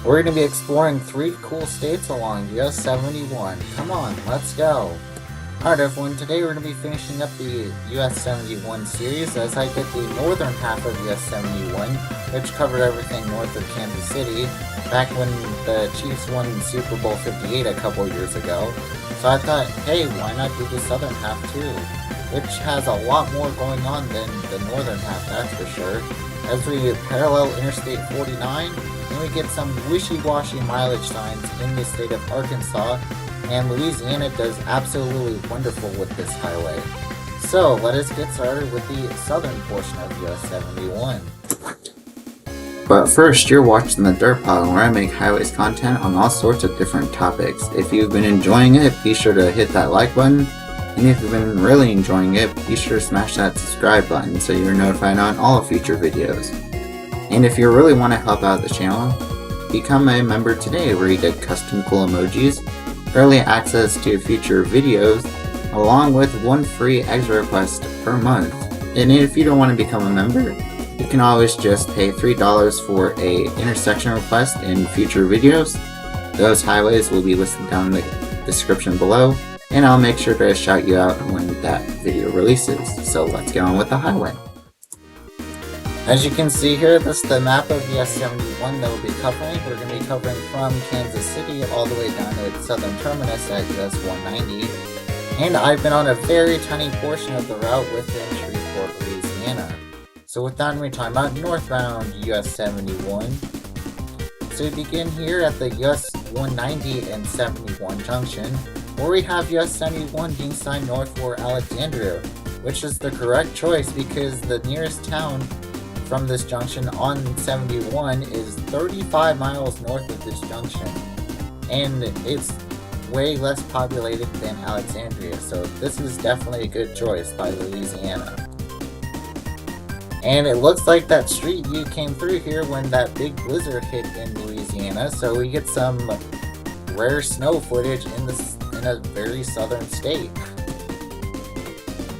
We're going to be exploring 3 cool states along US 71. Come on, let's go! Alright everyone, today we're going to be finishing up the US 71 series as I get the northern half of US 71, which covered everything north of Kansas City, back when the Chiefs won Super Bowl 58 a couple years ago. So I thought, hey, why not do the southern half too? Which has a lot more going on than the northern half, that's for sure. As we parallel Interstate 49, and we get some wishy-washy mileage signs in the state of Arkansas, and Louisiana does absolutely wonderful with this highway. So let us get started with the southern portion of US 71. But first, you're watching the TheDerpHog, where I make highways content on all sorts of different topics. If you've been enjoying it, be sure to hit that like button. And if you've been really enjoying it, be sure to smash that subscribe button so you're notified on all future videos. And if you really want to help out the channel, become a member today where you get custom cool emojis, early access to future videos, along with 1 free extra request per month. And if you don't want to become a member, you can always just pay $3 for a intersection request in future videos. Those highways will be listed down in the description below, and I'll make sure to shout you out when that video releases. So let's get on with the highway. As you can see here, this is the map of US 71 that we'll be covering. We're going to be covering from Kansas City all the way down to its southern terminus at US 190. And I've been on a very tiny portion of the route within Shreveport, Louisiana. So with that, we're talking about northbound US 71. So we begin here at the US 190 and 71 junction, where we have US 71 being signed north for Alexandria, which is the correct choice because the nearest town from this junction on 71 is 35 miles north of this junction, and it's way less populated than Alexandria, so this is definitely a good choice by Louisiana. And it looks like that street view came through here when that big blizzard hit in Louisiana, so we get some rare snow footage in a very southern state.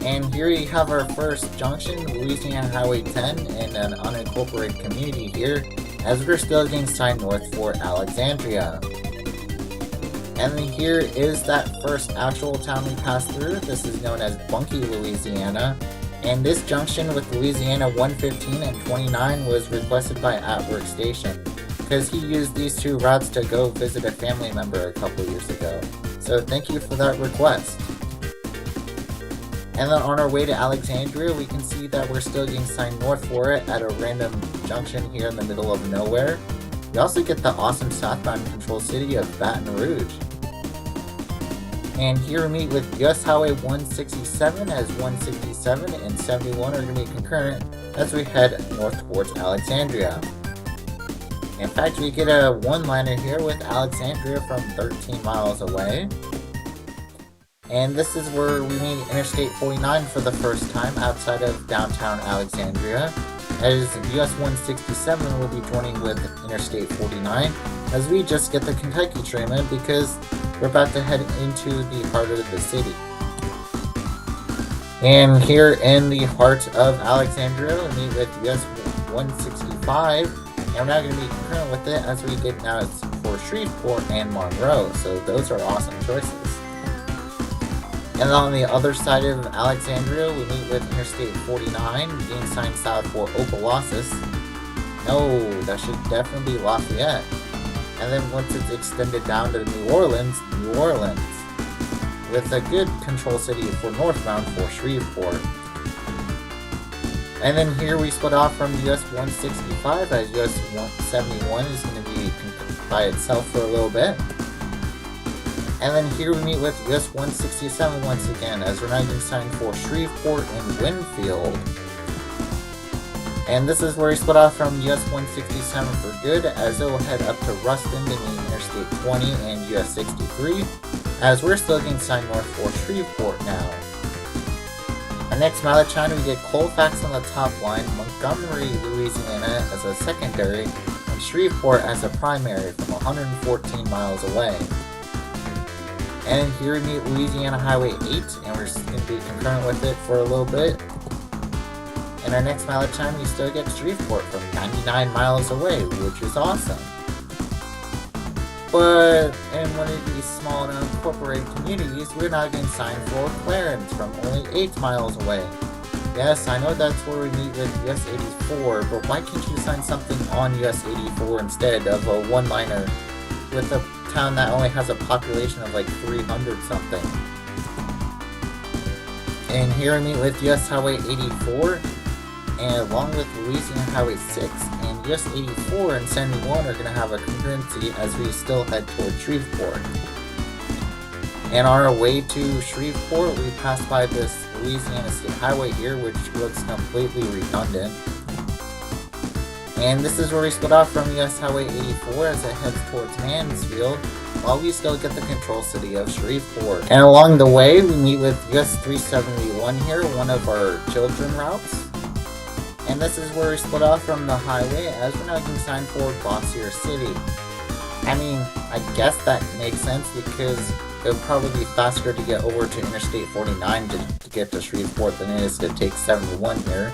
And here you have our first junction, Louisiana Highway 10, in an unincorporated community here, as we're still getting signed north for Alexandria. And then here is that first actual town we passed through. This is known as Bunkie, Louisiana. And this junction with Louisiana 115 and 29 was requested by At Work Station, because he used these 2 routes to go visit a family member a couple years ago. So thank you for that request. And then on our way to Alexandria, we can see that we're still getting signed north for it at a random junction here in the middle of nowhere. We also get the awesome southbound control city of Baton Rouge. And here we meet with US Highway 167, as 167 and 71 are going to be concurrent as we head north towards Alexandria. In fact, we get a one-liner here with Alexandria from 13 miles away. And this is where we meet Interstate 49 for the first time outside of downtown Alexandria, as US 167 will be joining with Interstate 49 as we just get the Kentucky trim in because we're about to head into the heart of the city. And here in the heart of Alexandria, we meet with US 165, and we're now going to be concurrent with it as we get now for Shreveport and Monroe, so those are awesome choices. And on the other side of Alexandria, we meet with Interstate 49, being signed south for Opelousas. No, that should definitely be Lafayette. And then once it's extended down to New Orleans, with a good control city for northbound for Shreveport. And then here we split off from US 165 as US 171 is going to be by itself for a little bit. And then here we meet with US 167 once again, as we're now getting signed for Shreveport and Winfield. And this is where we split off from US 167 for good, as it will head up to Ruston between Interstate 20 and US 63, as we're still getting signed north for Shreveport now. Our next mileage sign, we get Colfax on the top line, Montgomery, Louisiana as a secondary, and Shreveport as a primary from 114 miles away. And here we meet Louisiana Highway 8, and we're going to be concurrent with it for a little bit. In our next mileage time, we still get Shreveport from 99 miles away, which is awesome. But in one of these small and unincorporated communities, we're now getting signed for Clarence from only 8 miles away. Yes, I know that's where we meet with US 84, but why can't you sign something on US 84 instead of a one-liner with a town that only has a population of like 300 something? And here we meet with US Highway 84, and along with Louisiana Highway 6, and US 84 and 71 are going to have a concurrency as we still head toward Shreveport. And on our way to Shreveport, we pass by this Louisiana State Highway here, which looks completely redundant. And this is where we split off from US Highway 84 as it heads towards Mansfield, while we still get the control city of Shreveport. And along the way, we meet with US 371 here, one of our children routes. And this is where we split off from the highway as we're now getting signed for Bossier City. I mean, I guess that makes sense because it would probably be faster to get over to Interstate 49 to get to Shreveport than it is to take 71 here.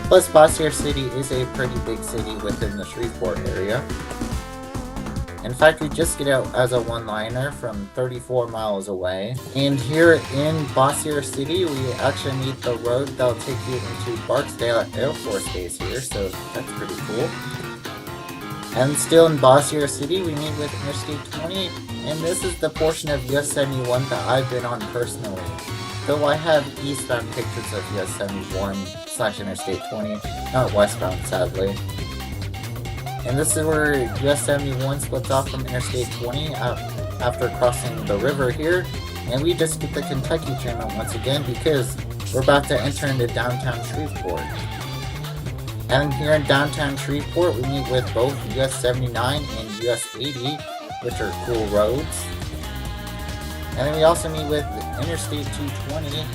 Plus, Bossier City is a pretty big city within the Shreveport area. In fact, we just get out as a one-liner from 34 miles away. And here in Bossier City, we actually meet the road that'll take you into Barksdale Air Force Base here, so that's pretty cool. And still in Bossier City, we meet with Interstate 20, and this is the portion of US 71 that I've been on personally. Though I have eastbound pictures of US 71 / Interstate 20, not westbound sadly. And this is where US 71 splits off from Interstate 20 after crossing the river here, and we just get the Kentucky treatment once again because we're about to enter into downtown Shreveport. And here in downtown Shreveport, we meet with both US 79 and US 80, which are cool roads. And then we also meet with Interstate 220,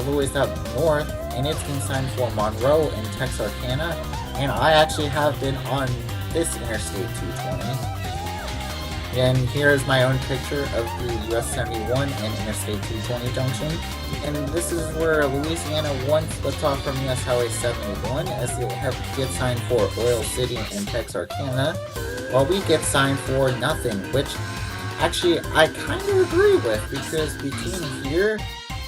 Louis up north, and it's been signed for Monroe and Texarkana, and I actually have been on this Interstate 220. And here is my own picture of the US 71 and Interstate 220 junction. And this is where Louisiana 1 splits off from US Highway 71 as it gets signed for Oil City and Texarkana, while we get signed for nothing, which actually I kind of agree with, because between here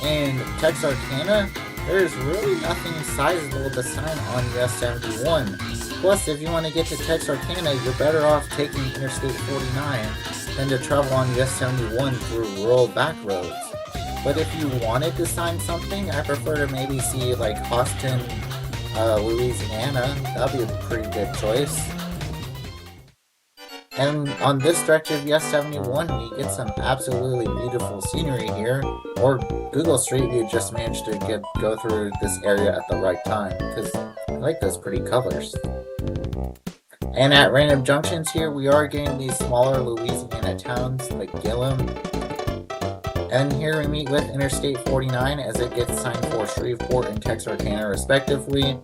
and Texarkana, there's really nothing sizable to sign on US 71. Plus, if you want to get to Texarkana, you're better off taking Interstate 49 than to travel on US 71 through rural back roads. But if you wanted to sign something, I prefer to maybe see like Austin, Louisiana. That'd be a pretty good choice. And on this stretch of US 71, we get some absolutely beautiful scenery here. Or Google Street View just managed to go through this area at the right time, because I like those pretty colors. And at random junctions here, we are getting these smaller Louisiana towns like Gillum. And here we meet with Interstate 49 as it gets signed for Shreveport and Texarkana respectively.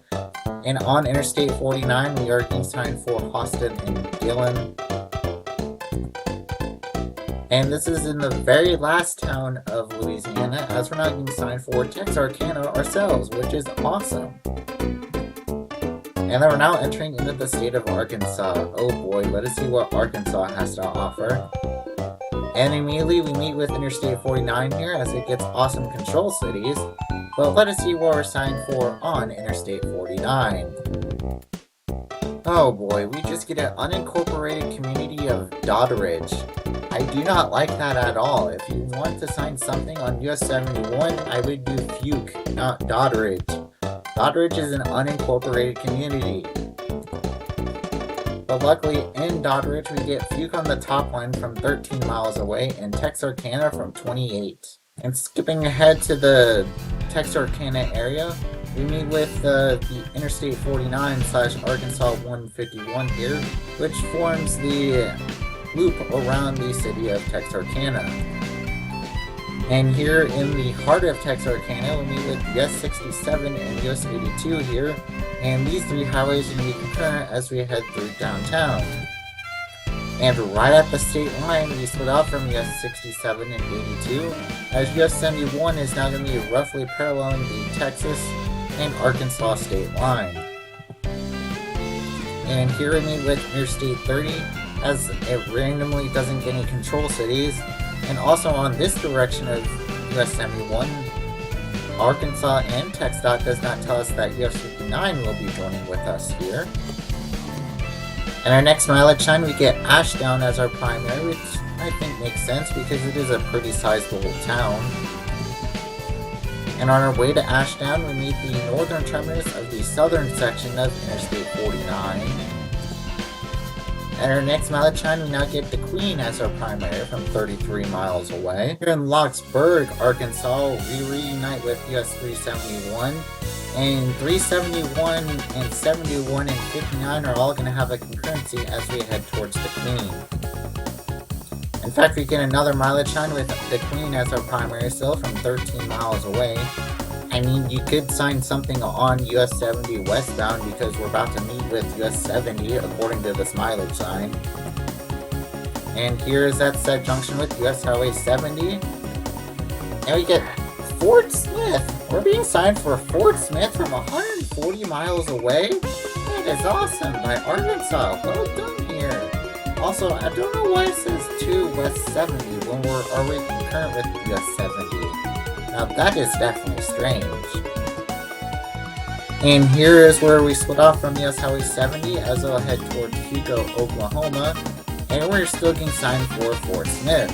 And on Interstate 49, we are getting signed for Austin and Gillum. And this is in the very last town of Louisiana, as we're now getting signed for Texarkana ourselves, which is awesome. And then we're now entering into the state of Arkansas. Oh boy, let us see what Arkansas has to offer. And immediately we meet with Interstate 49 here as it gets awesome control cities. But let us see what we're signed for on Interstate 49. Oh boy, we just get an unincorporated community of Doddridge. I do not like that at all. If you want to sign something on US 71, I would do Fuke, not Doddridge. Doddridge is an unincorporated community. But luckily, in Doddridge, we get Fuke on the top line from 13 miles away and Texarkana from 28. And skipping ahead to the Texarkana area, we meet with the Interstate 49 / Arkansas 151 here, which forms the loop around the city of Texarkana. And here in the heart of Texarkana, we meet with US 67 and US 82 here, and these three highways will be concurrent as we head through downtown. And right at the state line, we split out from US 67 and 82, as US 71 is now going to be roughly paralleling the Texas and Arkansas state line. And here we meet with Interstate 30, as it randomly doesn't get any control cities. And also on this direction of US 71, Arkansas and TxDOT does not tell us that US 59 will be joining with us here. And our next mileage sign, we get Ashdown as our primary, which I think makes sense because it is a pretty sizable town. And on our way to Ashdown, we meet the northern terminus of the southern section of Interstate 49. And our next mileage sign, we now get the Queen as our primary from 33 miles away. Here in Locksburg, Arkansas, we reunite with US 371. And 371 and 71 and 59 are all going to have a concurrency as we head towards the Queen. In fact, we get another mileage sign with the Queen as our primary still from 13 miles away. I mean, you could sign something on US 70 westbound because we're about to meet with US 70 according to this mileage sign. And here is that said junction with US Highway 70. And we get Fort Smith. We're being signed for Fort Smith from 140 miles away? That is awesome by Arkansas. Well done here. Also, I don't know why it says 2 West 70 when we're already concurrent with US 70. Now that is definitely strange. And here is where we split off from US Highway 70 as we'll head towards Hugo, Oklahoma. And we're still getting signed for Fort Smith.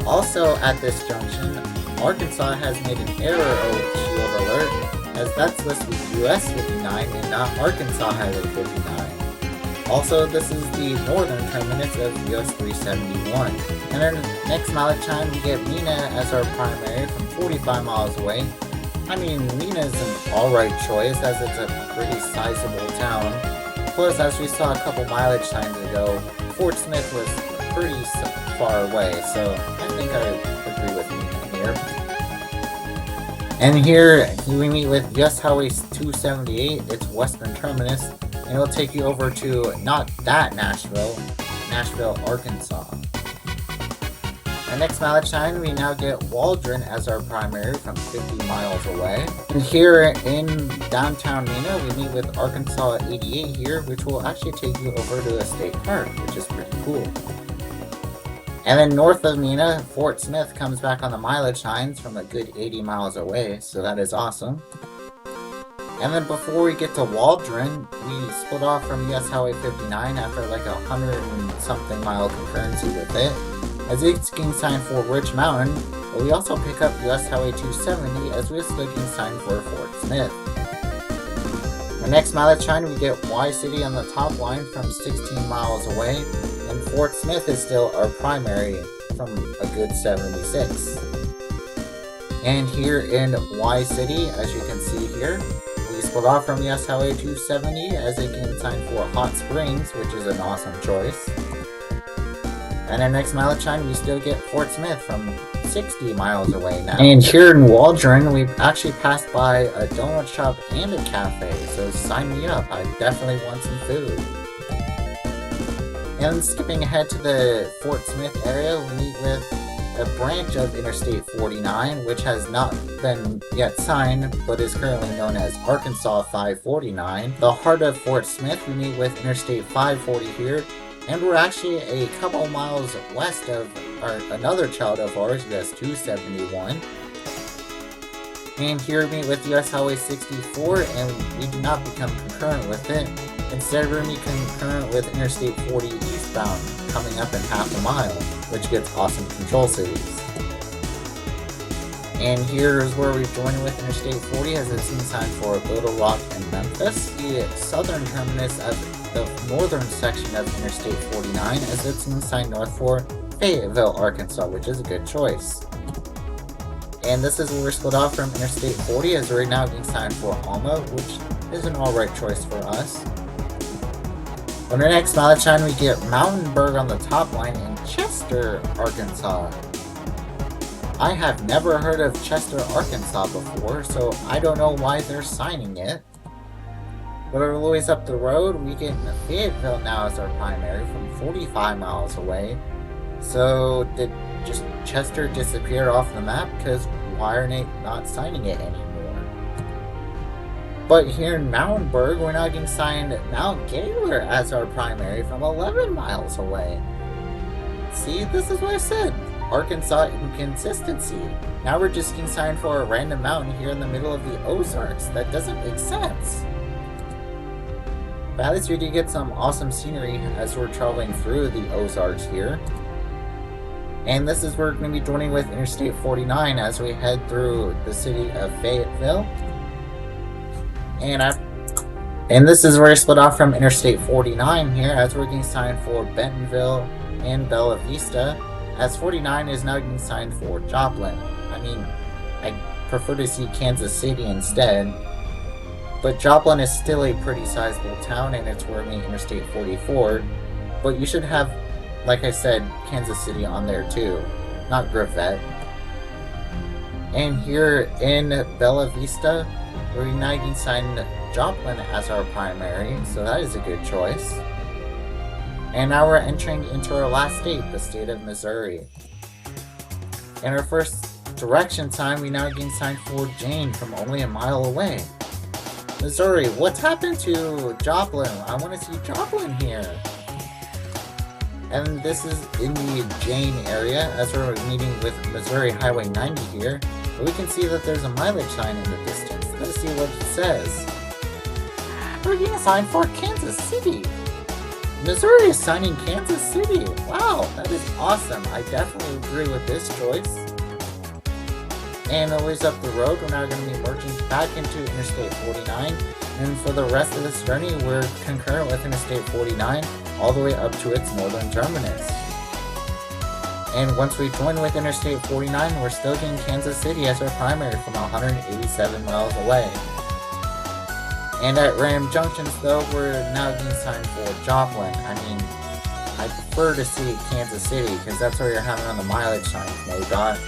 Also at this junction, Arkansas has made an error shield alert, as that's listed US 59 and not Arkansas Highway 59. Also, this is the northern terminus of US 371. And our next mileage time, we get Mena as our primary from 45 miles away. I mean, Mena is an alright choice as it's a pretty sizable town. Plus, as we saw a couple mileage times ago, Fort Smith was pretty far away, so I think I agree with Mena here. And here we meet with US Highway 278, its western terminus, and it'll take you over to not that Nashville, Arkansas. Our next mileage sign, we now get Waldron as our primary from 50 miles away. And here in downtown Mena, we meet with Arkansas 88 here, which will actually take you over to a state park, which is pretty cool. And then north of Mena, Fort Smith comes back on the mileage signs from a good 80 miles away, so that is awesome. And then before we get to Waldron, we split off from US Highway 59 after like 100 and something mile concurrency with it, as it's getting signed for Rich Mountain, but we also pick up US Highway 270 as we're still getting signed for Fort Smith. Our next mileage sign, we get Y City on the top line from 16 miles away, and Fort Smith is still our primary from a good 76. And here in Y City, as you can see here, we split off from US Highway 270 as it can sign for Hot Springs, which is an awesome choice. And our next mileage sign, we still get Fort Smith from 60 miles away now. And here in Waldron, we've actually passed by a donut shop and a cafe, so sign me up, I definitely want some food. And skipping ahead to the Fort Smith area, we meet with a branch of Interstate 49, which has not been yet signed, but is currently known as Arkansas 549. The heart of Fort Smith, we meet with Interstate 540 here, and we're actually a couple miles west of another child of ours, US 271. And here we meet with US Highway 64, and we do not become concurrent with it. Instead, we're going to be concurrent with Interstate 40 eastbound, coming up in half a mile, which gets awesome control cities. And here is where we join with Interstate 40 as it's in sign for Little Rock and Memphis. The southern terminus of the northern section of Interstate 49 as it's in sign north for Fayetteville, Arkansas, which is a good choice. And this is where we're split off from Interstate 40 as we're now being signed for Alma, which is an alright choice for us. On our next mileage sign, we get Mountainburg on the top line in Chester, Arkansas. I have never heard of Chester, Arkansas before, so I don't know why they're signing it. But a little ways up the road, we get Fayetteville now as our primary from 45 miles away. So did just Chester disappear off the map? Because why are they not signing it anymore? But here in Mountainburg, we're now getting signed Mount Gaylor as our primary from 11 miles away. See, this is what I said. Arkansas inconsistency. Now we're just getting signed for a random mountain here in the middle of the Ozarks. That doesn't make sense. But at least we do get some awesome scenery as we're traveling through the Ozarks here. And this is where we're going to be joining with Interstate 49 as we head through the city of Fayetteville. And this is where I split off from Interstate 49 here as we're getting signed for Bentonville and Bella Vista, as 49 is now getting signed for Joplin. I mean, I prefer to see Kansas City instead, but Joplin is still a pretty sizable town and it's working Interstate 44, but you should have, like I said, Kansas City on there too, not Gravette. And here in Bella Vista, we're now getting signed Joplin as our primary, so that is a good choice. And now we're entering into our last state, the state of Missouri. In our first direction time, we now getting signed for Jane from only a mile away. Missouri, what's happened to Joplin? I want to see Joplin here. And this is in the Jane area as we're meeting with Missouri Highway 90 here. We can see that there's a mileage sign in the distance. Let's see what it says. We're getting signed for Kansas City. Missouri is signing Kansas City. Wow, that is awesome. I definitely agree with this choice. And a ways up the road, we're now going to be merging back into Interstate 49. And for the rest of this journey, we're concurrent with Interstate 49 all the way up to its northern terminus. And once we join with Interstate 49, we're still getting Kansas City as our primary from 187 miles away. And at Ram Junctions, though, we're now getting signed for Joplin. I mean, I prefer to see Kansas City because that's where you're having on the mileage signs, MODOT.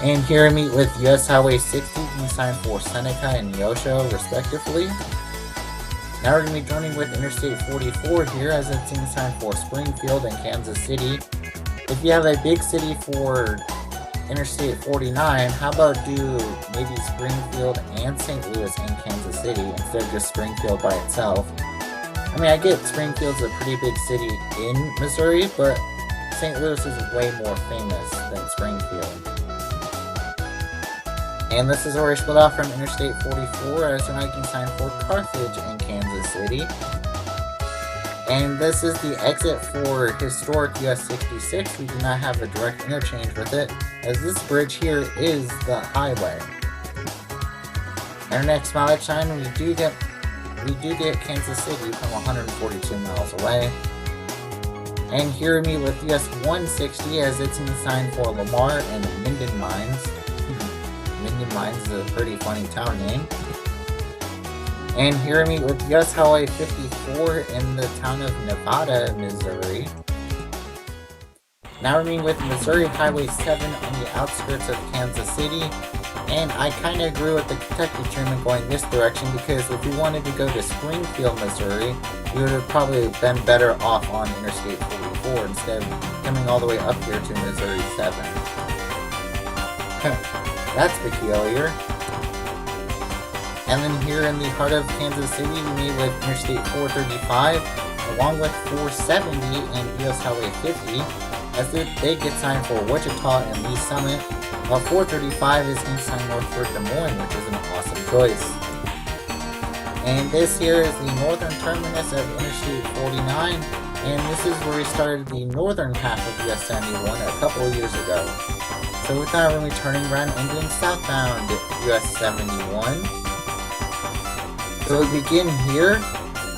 And here we meet with US Highway 60, getting signed for Seneca and Neosho, respectively. Now we're going to be joining with Interstate 44 here as it's getting signed for Springfield and Kansas City. If you have a big city for Interstate 49, how about do maybe Springfield and St. Louis and Kansas City instead of just Springfield by itself? I mean, I get Springfield's a pretty big city in Missouri, but St. Louis is way more famous than Springfield. And this is where we split off from Interstate 44 as we're now getting signed for Carthage and Kansas City. And this is the exit for historic US 66. We do not have a direct interchange with it, as this bridge here is the highway. And our next mileage sign, we do get Kansas City from 142 miles away. And here we meet with US 160 as it's in sign for Lamar and Minden Mines. Minden Mines is a pretty funny town name. And here we meet with US Highway 54 in the town of Nevada, Missouri. Now we're meeting with Missouri Highway 7 on the outskirts of Kansas City. And I kind of agree with the Kentucky treatment going this direction because if we wanted to go to Springfield, Missouri, we would have probably been better off on Interstate 44 instead of coming all the way up here to Missouri 7. That's peculiar. And then here in the heart of Kansas City, we meet with Interstate 435, along with 470 and US Highway 50, as they get signed for Wichita and Lee Summit, while 435 is getting signed north for Des Moines, which is an awesome choice. And this here is the northern terminus of Interstate 49, and this is where we started the northern half of US 71 a couple of years ago. So with that, we're going to be turning around and doing southbound US 71. So we begin here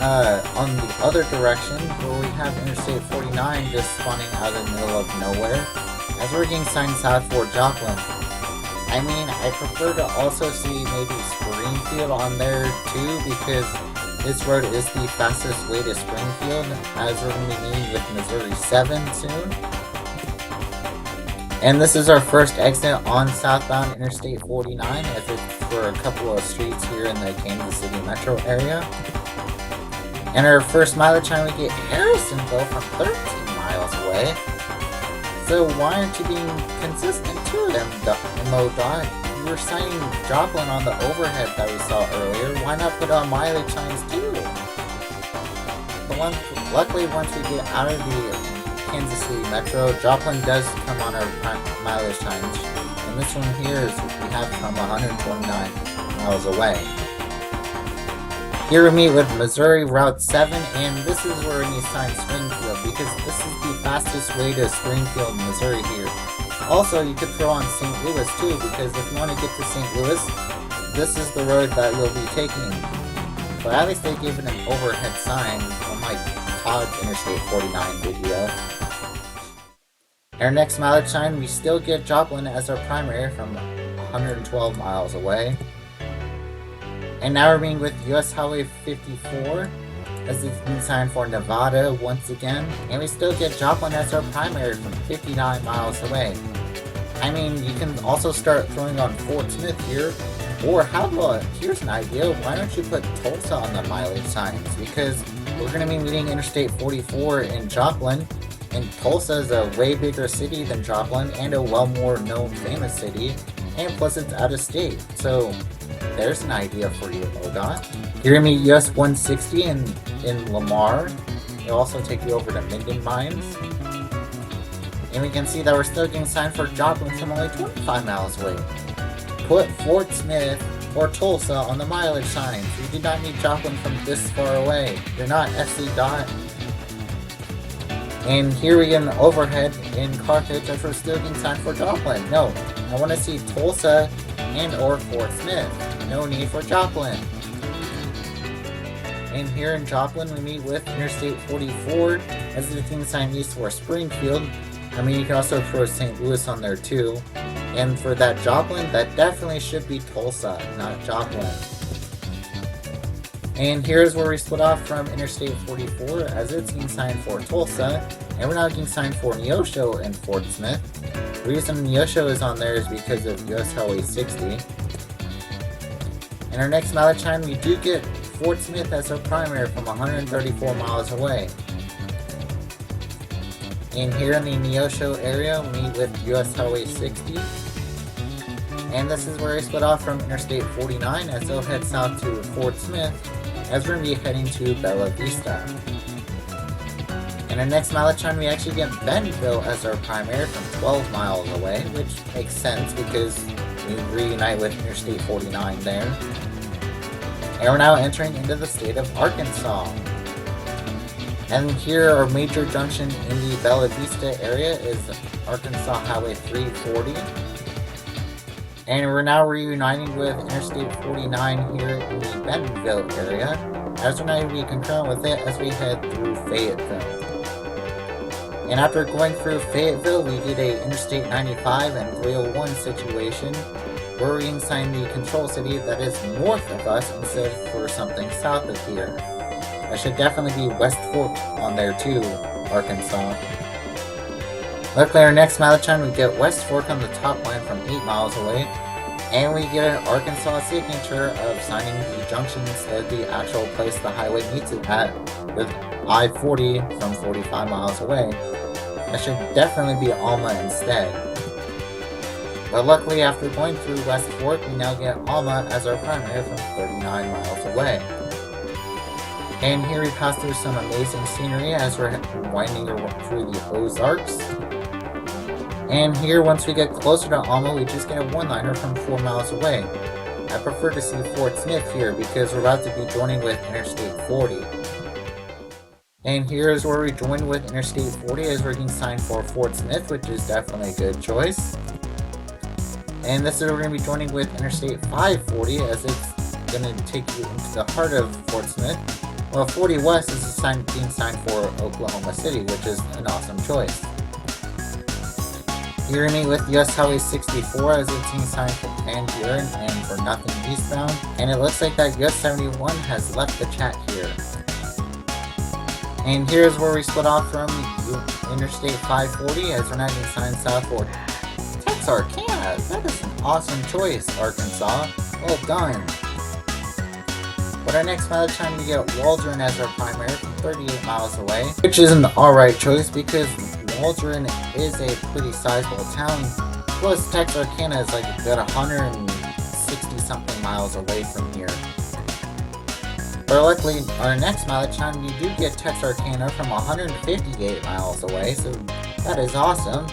on the other direction where we have Interstate 49 just spawning out in the middle of nowhere as we're getting signed south for Joplin. I mean, I prefer to also see maybe Springfield on there too because this road is the fastest way to Springfield as we're going to be meeting with Missouri 7 soon. And this is our first exit on southbound Interstate 49 as it's for a couple of streets here in the Kansas City metro area. And our first mileage time we get Harrisonville from 13 miles away. So why aren't you being consistent to them, MODOT? You were signing Joplin on the overhead that we saw earlier, why not put on mileage signs too? But luckily, once we get out of the Kansas City Metro, Joplin does come on our mileage signs. And this one here is we have from 129 miles away. Here we meet with Missouri Route 7, and this is where we sign Springfield, because this is the fastest way to Springfield, Missouri here. Also, you could throw on St. Louis too, because if you want to get to St. Louis, this is the road that you'll be taking. But at least they gave it an overhead sign, unlike Todd's Interstate 49 video. Our next mileage sign, we still get Joplin as our primary from 112 miles away. And now we're being with US Highway 54 as it's been signed for Nevada once again. And we still get Joplin as our primary from 59 miles away. I mean, you can also start throwing on Fort Smith here. Or how about, here's an idea, why don't you put Tulsa on the mileage signs? Because we're going to be meeting Interstate 44 in Joplin. And Tulsa is a way bigger city than Joplin and a well more known famous city. And plus it's out of state. So there's an idea for you, MODOT. You're going to meet US 160 in Lamar. It'll also take you over to Minden Mines. And we can see that we're still getting signed for Joplin from only 25 miles away. Put Fort Smith or Tulsa on the mileage signs. You do not need Joplin from this far away. You're not SC-DOT. And here we get an overhead in Carthage as we're still getting signed for Joplin. No, I want to see Tulsa and or Fort Smith. No need for Joplin. And here in Joplin we meet with Interstate 44 as the thing signed east for Springfield. I mean, you can also throw St. Louis on there too. And for that Joplin, that definitely should be Tulsa, not Joplin. And here's where we split off from Interstate 44 as it's getting signed for Tulsa. And we're now getting signed for Neosho and Fort Smith. The reason Neosho is on there is because of US Highway 60. In our next mileage sign, we do get Fort Smith as our primary from 134 miles away. And here in the Neosho area, we meet with US Highway 60. And this is where we split off from Interstate 49 as they'll head south to Fort Smith as we're going to be heading to Bella Vista. In our next mileage sign, we actually get Bentonville as our primary from 12 miles away, which makes sense because we reunite with Interstate 49 there. And we're now entering into the state of Arkansas. And here our major junction in the Bella Vista area is Arkansas Highway 340. And we're now reuniting with Interstate 49 here in the Bentonville area, as we're now going to be concurrent with it as we head through Fayetteville. And after going through Fayetteville, we get a Interstate 95 and 301 situation, where we can sign the control city that is north of us instead of for something south of here. That should definitely be West Fork on there too, Arkansas. Luckily, our next mileage sign, we get West Fork on the top line from 8 miles away, and we get an Arkansas signature of signing the junction instead of the actual place the highway meets it at, with I-40 from 45 miles away. That should definitely be Alma instead. But luckily, after going through West Fork, we now get Alma as our primary from 39 miles away. And here we pass through some amazing scenery as we're winding through the Ozarks. And here, once we get closer to Alma, we just get a one-liner from 4 miles away. I prefer to see Fort Smith here because we're about to be joining with Interstate 40. And here is where we join with Interstate 40 as we're getting signed for Fort Smith, which is definitely a good choice. And this is where we're going to be joining with Interstate 540 as it's going to take you into the heart of Fort Smith. Well, 40 West is being signed for Oklahoma City, which is an awesome choice. Here we meet with US Highway 64 as it's being signed for Van Buren and for Nothing Eastbound. And it looks like that US 71 has left the chat here. And here's where we split off from Interstate 540 as we're now getting signed south for Texarkana. That is an awesome choice, Arkansas. Well done. But our next mileage time, we get Waldron as our primary from 38 miles away, which is an alright choice because Waldron is a pretty sizable town. Plus, Texarkana is like a good 100 60 something miles away from here. But luckily, our next mileage time, we do get Texarkana from 158 miles away, so that is awesome.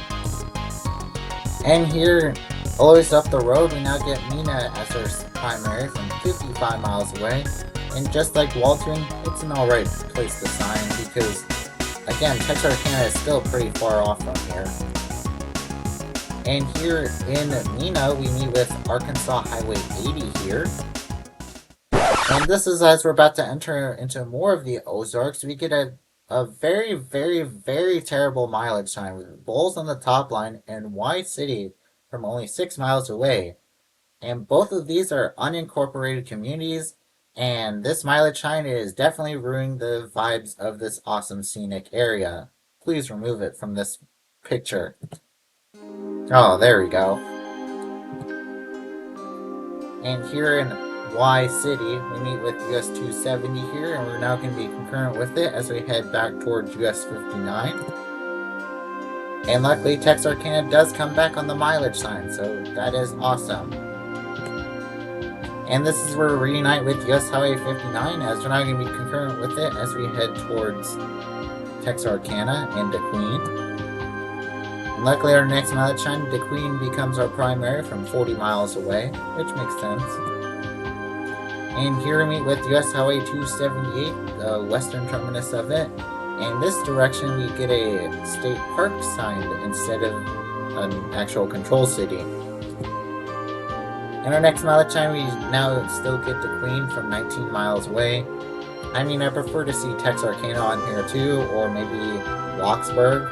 And here, always up the road, we now get Mina as our primary from 55 miles away. And just like Walton, it's an alright place to sign because, again, Texarkana is still pretty far off from here. And here in Mina, we meet with Arkansas Highway 80 here. And this is as we're about to enter into more of the Ozarks, we get a very, very, very terrible mileage time with Bulls on the top line and Y City from only 6 miles away. And both of these are unincorporated communities, and this mileage time is definitely ruining the vibes of this awesome scenic area. Please remove it from this picture. Oh, there we go. And here in Y City, we meet with US 270 here, and we're now going to be concurrent with it as we head back towards US 59. And luckily, Texarkana does come back on the mileage sign, so that is awesome. And this is where we reunite with US Highway 59, as we're now going to be concurrent with it as we head towards Texarkana and DeQueen. And luckily, our next mileage sign, DeQueen, becomes our primary from 40 miles away, which makes sense. And here we meet with US Highway 278, the western terminus of it. And this direction we get a state park signed instead of an actual control city. And our next mileage time we now still get to Queen from 19 miles away. I mean, I prefer to see Texarkana on here too, or maybe Locksburg.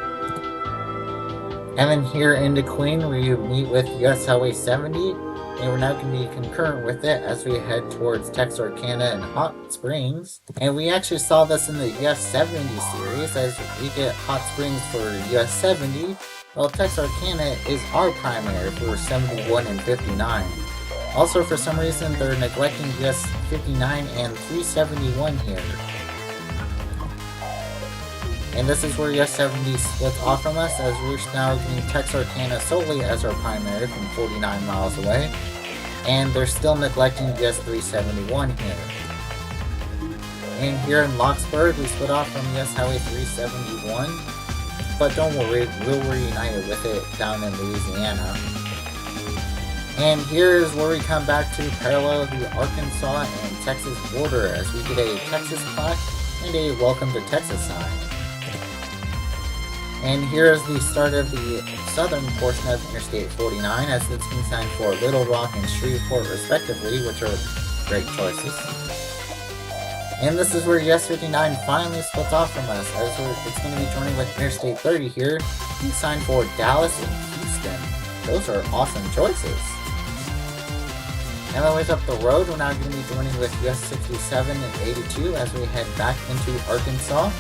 And then here into Queen we meet with US Highway 70. And we're now going to be concurrent with it as we head towards Texarkana and Hot Springs. And we actually saw this in the US 70 series as we get Hot Springs for US 70, while Texarkana is our primary for 71 and 59. Also, for some reason, they're neglecting US 59 and 371 here. And this is where US 70 splits off from us, as we're now getting Texarkana solely as our primary from 49 miles away. And they're still neglecting US 371 here. And here in Locksburg, we split off from US Highway 371. But don't worry, we'll reunite with it down in Louisiana. And here is where we come back to parallel the Arkansas and Texas border, as we get a Texas plaque and a Welcome to Texas sign. And here is the start of the southern portion of Interstate 49, as it's been signed for Little Rock and Shreveport respectively, which are great choices. And this is where US 59 finally splits off from us, as it's going to be joining with Interstate 30 here, being signed for Dallas and Houston. Those are awesome choices. And then ways up the road, we're now going to be joining with US 67 and 82 as we head back into Arkansas.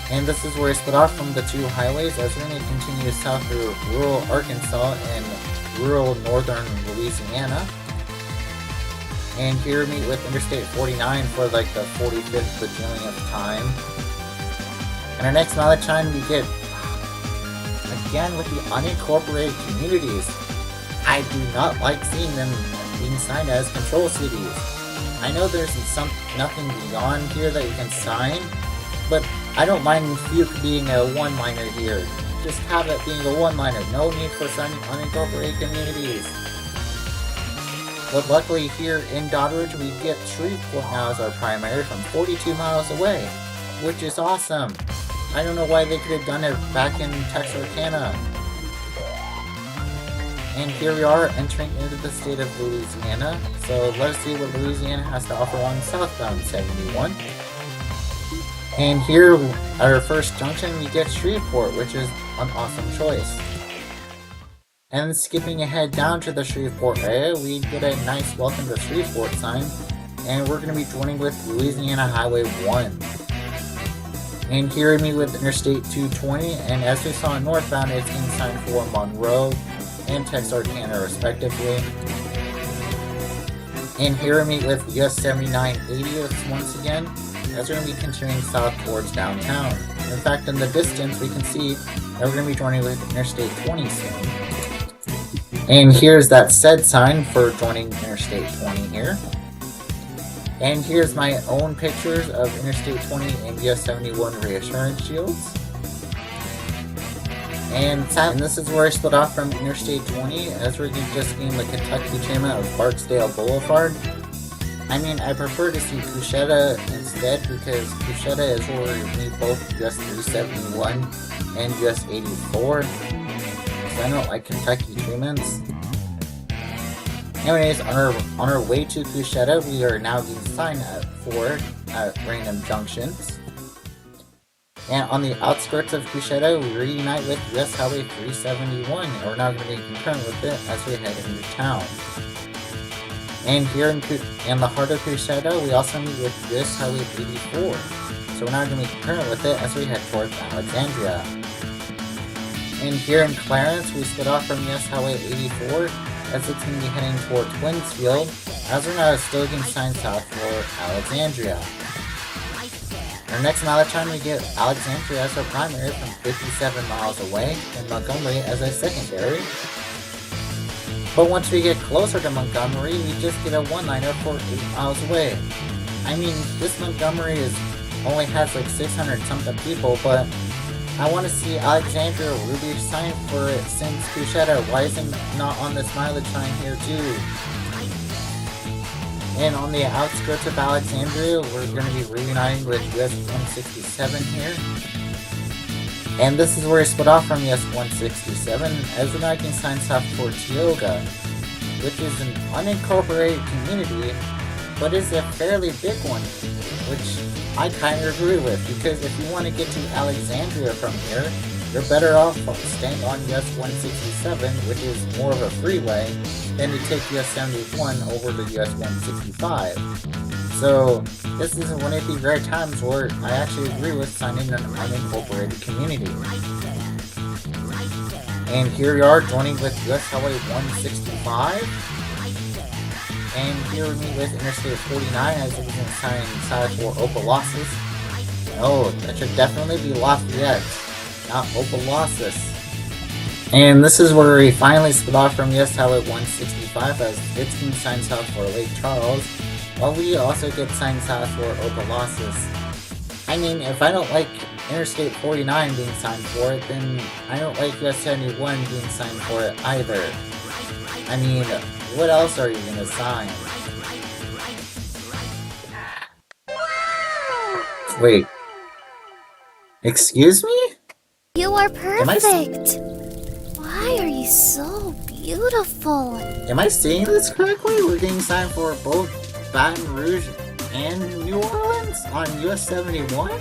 And this is where we split off from the two highways, as we're going to continue south through rural Arkansas and rural northern Louisiana. And here we meet with Interstate 49 for like the 45th bajillionth time. And our next mileage time we get, again, with the unincorporated communities. I do not like seeing them being signed as control cities. I know there's nothing beyond here that you can sign, but I don't mind Fuke being a one-liner here. Just have it being a one-liner. No need for signing unincorporated communities. But luckily here in Doddridge, we get Shreveport now as our primary from 42 miles away, which is awesome. I don't know why they could have done it back in Texarkana. And here we are entering into the state of Louisiana. So let's see what Louisiana has to offer on southbound 71. And here, at our first junction, we get Shreveport, which is an awesome choice. And skipping ahead down to the Shreveport area, we get a nice Welcome to Shreveport sign, and we're going to be joining with Louisiana Highway 1. And here we meet with Interstate 220, and as we saw northbound, it's being signed for Monroe and Texarkana respectively. And here we meet with US 7980 once again, as we're going to be continuing south towards downtown. In fact, in the distance we can see that we're going to be joining with Interstate 20 soon. And here's that said sign for joining Interstate 20 here. And here's my own pictures of Interstate 20 and US 71 reassurance shields. And this is where I split off from Interstate 20, as we're just getting the Kentucky treatment of Barksdale Boulevard. I mean, I prefer to see Cushetta instead, because Cushetta is where we meet both US 371 and US 84. So I don't like Kentucky treatments. Anyways, on our way to Cushetta, we are now being signed up for random junctions. And on the outskirts of Cushetta, we reunite with US Highway 371, and we're now going to be concurrent with it as we head into town. And here in the heart of Cushetta, we also meet with US Highway 84, so we're now going to be concurrent with it as we head towards Alexandria. And here in Clarence, we split off from US Highway 84, as it's going to be heading towards Winsfield, as we're now still getting signed south for Alexandria. Our next mileage time, we get Alexandria as our primary from 57 miles away, and Montgomery as a secondary. But once we get closer to Montgomery, we just get a one-liner for 8 miles away. I mean, this Montgomery only has like 600 something people, but I want to see Alexandria Ruby sign for it since Cushetta. Why isn't it not on this mileage sign here too? And on the outskirts of Alexandria, we're going to be reuniting with US 167 here. And this is where I split off from US 167, as we're now getting signed south for Tioga, which is an unincorporated community, but is a fairly big one, which I kind of agree with, because if you want to get to Alexandria from here, you're better off staying on US 167, which is more of a freeway, than to take US 71 over to US 165. So this is one of the rare times where I actually agree with signing an unincorporated community. And here we are joining with US Highway 165. And here we meet with Interstate 49 as we can sign south for Opelousas. Oh, that should definitely be Lafayette, not Opelousas. And this is where we finally split off from US Highway 165 as it's being signed south for Lake Charles, while we also get signed south for Opelousas. I mean, if I don't like Interstate 49 being signed for it, then I don't like US 71 being signed for it either. I mean, what else are you gonna sign? Wait. Excuse me? You are perfect! Why are you so beautiful? Am I saying this correctly? We're getting signed for both Baton Rouge and New Orleans on US 71?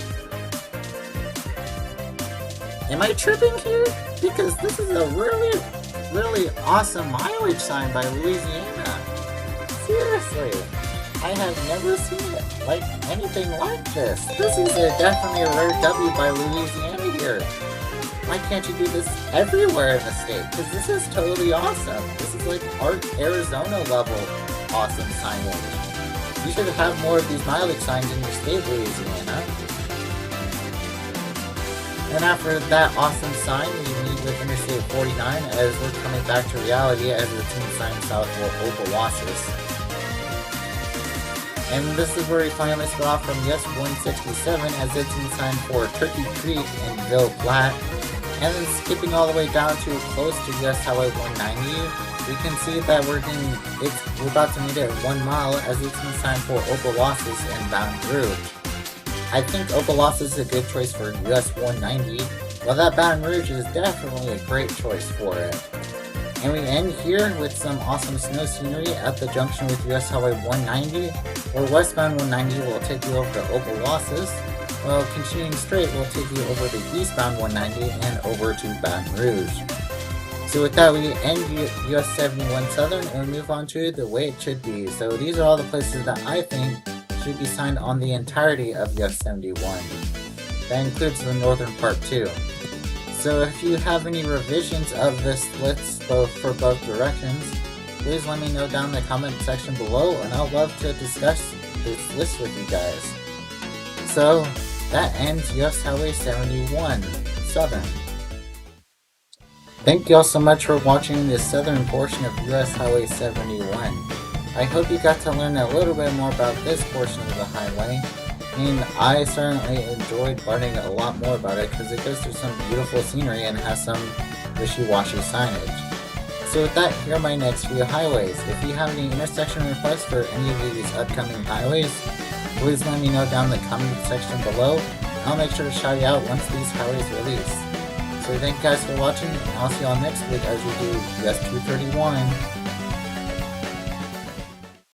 Am I tripping here? Because this is a really awesome mileage sign by Louisiana. Seriously, I have never seen it like anything like this. This is definitely a rare W by Louisiana here. Why can't you do this everywhere in the state? Because this is totally awesome. This is like Arizona level awesome signage. You should have more of these mileage signs in your state, Louisiana. And after that awesome sign, we meet with Interstate 49 as we're coming back to reality as the team signs south for Opelousas. And this is where we finally split off from US 167 as it's in sign for Turkey Creek and Ville Platte. And then skipping all the way down to close to US Highway 190, we can see that we're about to meet at 1 mile as it's in sign for Opelousas and Baton Rouge. I think Opelousas is a good choice for US 190, while that Baton Rouge is definitely a great choice for it. And we end here with some awesome snow scenery at the junction with US Highway 190, where westbound 190 will take you over to Opelousas, while continuing straight will take you over to eastbound 190 and over to Baton Rouge. So with that, we end US 71 Southern and we move on to the way it should be. So these are all the places that I think should be signed on the entirety of US 71. That includes the northern part too. So if you have any revisions of this list for both directions, please let me know down in the comment section below and I'll love to discuss this list with you guys. So that ends US Highway 71 Southern. Thank you all so much for watching this southern portion of US Highway 71. I hope you got to learn a little bit more about this portion of the highway, and I certainly enjoyed learning a lot more about it because it goes through some beautiful scenery and has some wishy-washy signage. So with that, here are my next few highways. If you have any intersection requests for any of these upcoming highways, please let me know down in the comment section below. I'll make sure to shout you out once these highways release. So thank you guys for watching, and I'll see you all next week as we do US 231.